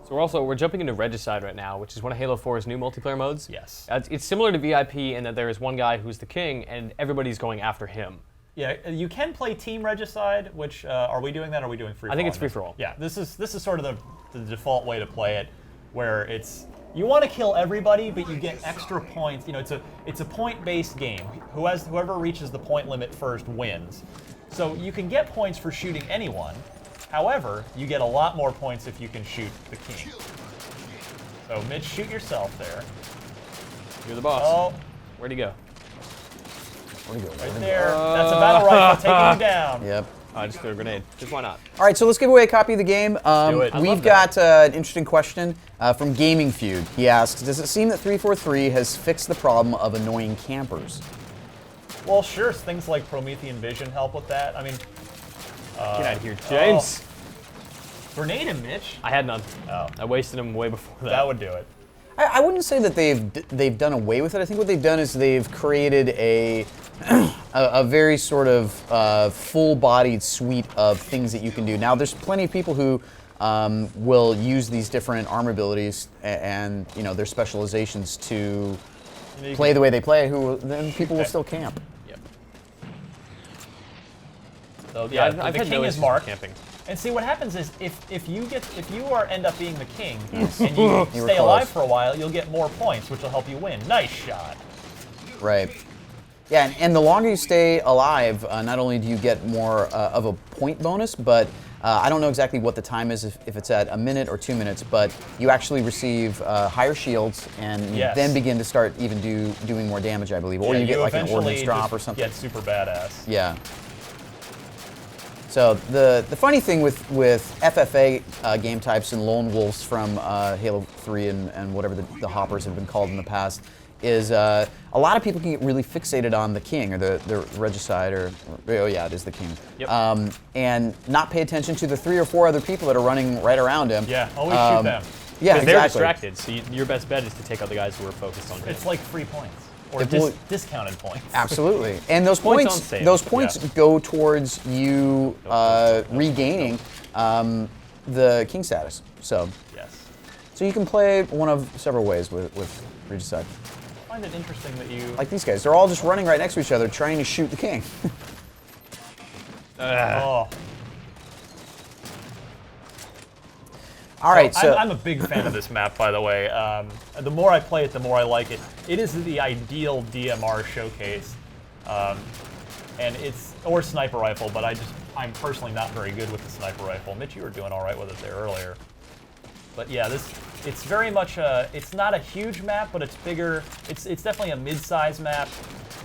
So we're jumping into Regicide right now, which is one of Halo 4's new multiplayer modes. Yes. It's similar to VIP in that there is one guy who's the king, and everybody's going after him. Yeah, you can play Team Regicide, which are we doing that? Or are we doing free-for-all? I think it's free-for-all. Yeah, this is sort of the default way to play it, where it's you want to kill everybody, but you get extra points. You know, it's a point-based game. Whoever reaches the point limit first wins. So you can get points for shooting anyone. However, you get a lot more points if you can shoot the king. So Mitch, shoot yourself there. You're the boss. Oh, Where'd he go? Where'd he go? right there. That's a battle rifle taking you down. Yep. I just threw a grenade. Just why not? All right, so let's give away a copy of the game. do it. I We've love got an interesting question from Gaming Feud. He asks, does it seem that 343 has fixed the problem of annoying campers? Well, sure. Things like Promethean Vision help with that. I mean, Get out of here, James. grenade him, Mitch. I had none. Oh. I wasted him way before that. That would do it. I wouldn't say that they've done away with it. I think what they've done is they've created a very sort of full-bodied suite of things that you can do. Now, there's plenty of people who will use these different armor abilities and their specializations to play the way they play. Then people will still camp. Yep. So yeah, I've the had king no is issues marked. with camping. And see what happens is if you end up being the king and you were stay alive close. for a while, you'll get more points, which will help you win. Nice shot. Right. Yeah, and the longer you stay alive, not only do you get more of a point bonus, but I don't know exactly what the time is, if it's at a minute or 2 minutes, but you actually receive higher shields, and you then begin to start even doing more damage, I believe. Or Yeah, you get like an eventually ordnance drop just or something. Get super badass. Yeah. So the funny thing with FFA game types and lone wolves from Halo 3 and whatever the hoppers have been called in the past is a lot of people can get really fixated on the king or the Regicide or oh yeah, it is the king. Yep. And not pay attention to the 3 or 4 other people that are running right around him. Yeah, always shoot them. Yeah, Because they're exactly. distracted, so your best bet is to take out the guys who are focused on him. It's like free points or It discounted points. Absolutely, and those Points points, on sale. those points go towards you regaining the king status. So Yes. you can play one of several ways with Regicide. I find it interesting that you. Like these guys, they're all just running right next to each other, trying to shoot the king. Oh. All right, so I'm a big fan of this map, by the way. The more I play it, the more I like it. It is the ideal DMR showcase, or sniper rifle. But I'm personally not very good with the sniper rifle. Mitch, you were doing all right with it there earlier. But yeah, it's very much it's not a huge map, but it's bigger. It's definitely a mid-size map.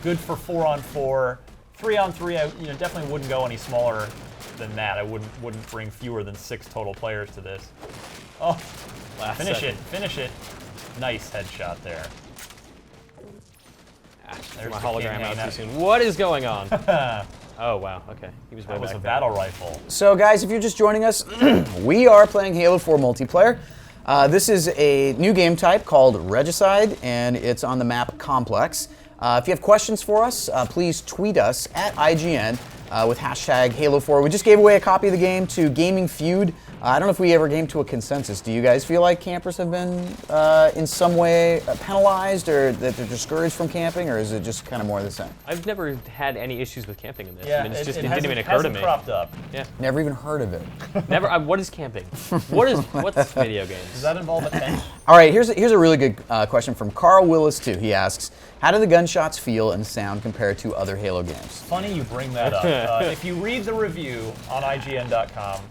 Good for 4-on-4, 3-on-3. I definitely wouldn't go any smaller than that. I wouldn't bring fewer than 6 total players to this. Oh, finish it. Nice headshot there. There's my hologram out too soon. What is going on? Oh wow, okay. He was way That was back a there. battle rifle. So guys, if you're just joining us, we are playing Halo 4 multiplayer. This is a new game type called Regicide, and it's on the map Complex. If you have questions for us, please tweet us at IGN with hashtag Halo 4. We just gave away a copy of the game to Gaming Feud. I don't know if we ever came to a consensus. Do you guys feel like campers have been in some way penalized or that they're discouraged from camping, or is it just kind of more of the same? I've never had any issues with camping in this. Yeah, I mean, it didn't hasn't- even occur to hasn't me. cropped up. Yeah. Never even heard of it. Never. What is camping? What's video games? Does that involve a tent? All right, here's a really good question from Carl Willis too. He asks, how do the gunshots feel and sound compared to other Halo games? Funny you bring that up. If you read the review on IGN.com,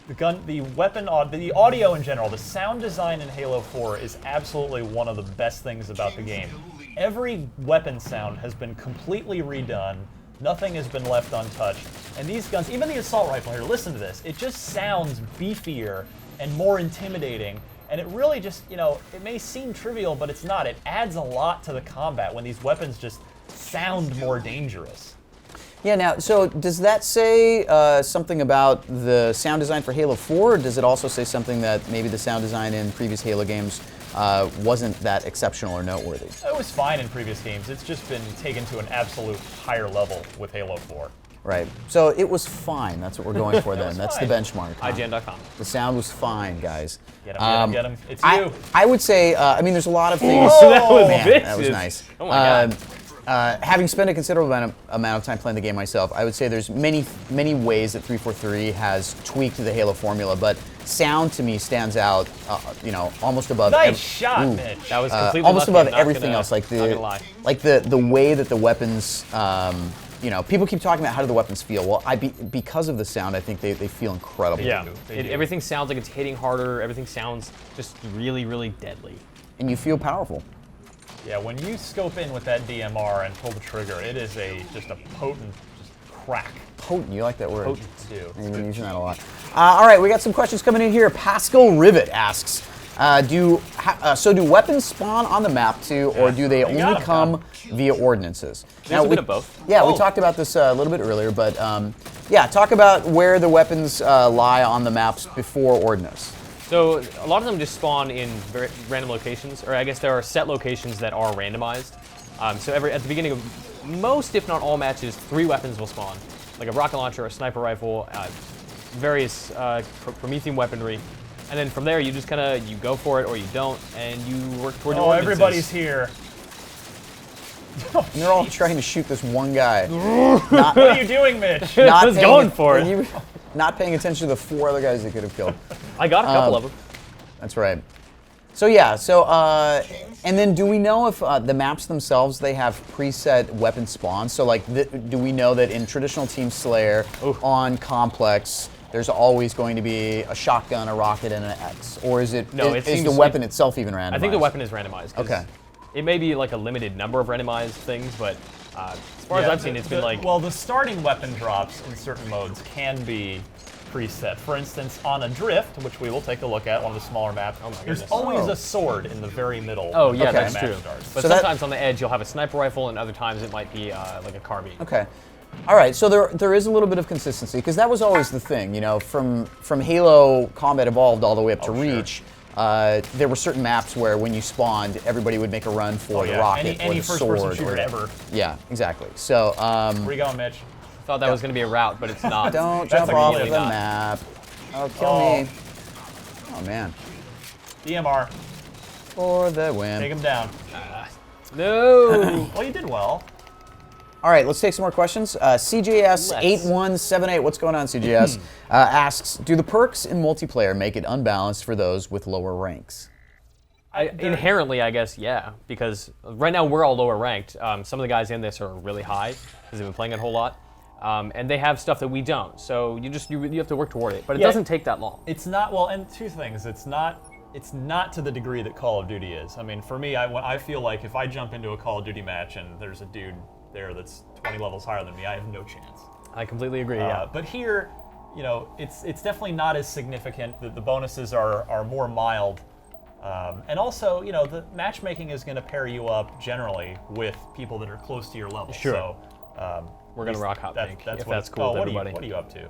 the audio in general, the sound design in Halo 4 is absolutely one of the best things about the game. Every weapon sound has been completely redone. Nothing has been left untouched. And these guns, even the assault rifle here, listen to this. It just sounds beefier and more intimidating. And it really just, it may seem trivial, but it's not. It adds a lot to the combat when these weapons just sound more dangerous. Yeah, now, so does that say something about the sound design for Halo 4, or does it also say something that maybe the sound design in previous Halo games wasn't that exceptional or noteworthy? It was fine in previous games. It's just been taken to an absolute higher level with Halo 4. Right. So it was fine. That's what we're going for then. That's the fine. benchmark. Huh? IGN.com. The sound was fine, guys. Get him, get him. It's you. I would say, I mean, there's a lot of things. So that was Man, vicious. that was nice. Oh my God. Having spent a considerable amount of time playing the game myself, I would say there's many ways that 343 has tweaked the Halo formula, but sound to me stands out, you know, almost above. Nice shot, Mitch. That was completely almost lucky, above I'm not everything gonna- else. Like not gonna lie. the way that the weapons. You know, people keep talking about how do the weapons feel. Well, because of the sound, I think they feel incredible. Yeah, They do. everything sounds like it's hitting harder. Everything sounds just really, really deadly. And you feel powerful. Yeah, when you scope in with that DMR and pull the trigger, it is just a potent crack. Potent, you like that word. Potent too. You've been using that a lot. All right, we got some questions coming in here. Pascal Rivet asks, do weapons spawn on the map too, or do they only got 'em, come via ordinances? There's a bit of both. Yeah, we Oh. talked about this a little bit earlier, but yeah, talk about where the weapons lie on the maps before ordnance. So a lot of them just spawn in very random locations, or I guess there are set locations that are randomized. So at the beginning of most, if not all matches, 3 weapons will spawn, like a rocket launcher, a sniper rifle, various Promethean weaponry, and then from there you just you go for it or you don't, and you work toward your Oh, ordinances. everybody's here. And they're all trying to shoot this one guy. What are you doing, Mitch? Not I was paying- going for it. you- Not paying attention to the 4 other guys they could have killed. I got a couple of them. That's right. So yeah, and then do we know if the maps themselves, they have preset weapon spawns? So like, do we know that in traditional Team Slayer, on Complex, there's always going to be a shotgun, a rocket, and an X? Or is it, No, it is the seems weapon itself even randomized? I think the weapon is randomized. 'Cause Okay. It may be like a limited number of randomized things, but as far as Yeah, I've seen, it's been like Well, the starting weapon drops in certain modes can be preset. For instance, on a drift, which we will take a look at, one of the smaller maps, there's goodness. always a sword in the very middle. Oh yeah, of the that's match true. starts. But So that- sometimes on the edge you'll have a sniper rifle, and other times it might be like a carbine. Okay. All right, so there is a little bit of consistency, because that was always the thing, you know, from Halo Combat Evolved all the way up to sure. Reach, there were certain maps where when you spawned, everybody would make a run for the yeah. rocket Any or the first-person sword. shooter ever. Yeah, exactly. So, Where you going, Mitch? Thought that was going to be a route, but it's not. don't That's jump a off really of the not. map. Oh, kill Oh. me. Oh, man. DMR, For the take win. him down. No. Well, you did well. All right, let's take some more questions. CJS8178, what's going on, CJS? Asks, do the perks in multiplayer make it unbalanced for those with lower ranks? Inherently, I guess, yeah, because right now we're all lower ranked. Some of the guys in this are really high because they've been playing it a whole lot, and they have stuff that we don't. So you have to work toward it, but it Yeah. doesn't take that long. It's not, well, and 2 things. It's not to the degree that Call of Duty is. I mean, for me, I feel like if I jump into a Call of Duty match and there's a dude there that's 20 levels higher than me, I have no chance. I completely agree. Yeah. But here, you know, it's definitely not as significant. The bonuses are more mild. And also, you know, the matchmaking is going to pair you up generally with people that are close to your level. Sure. So, We're gonna rock hot pink, if what that's it's- cool with what everybody. What are you up to?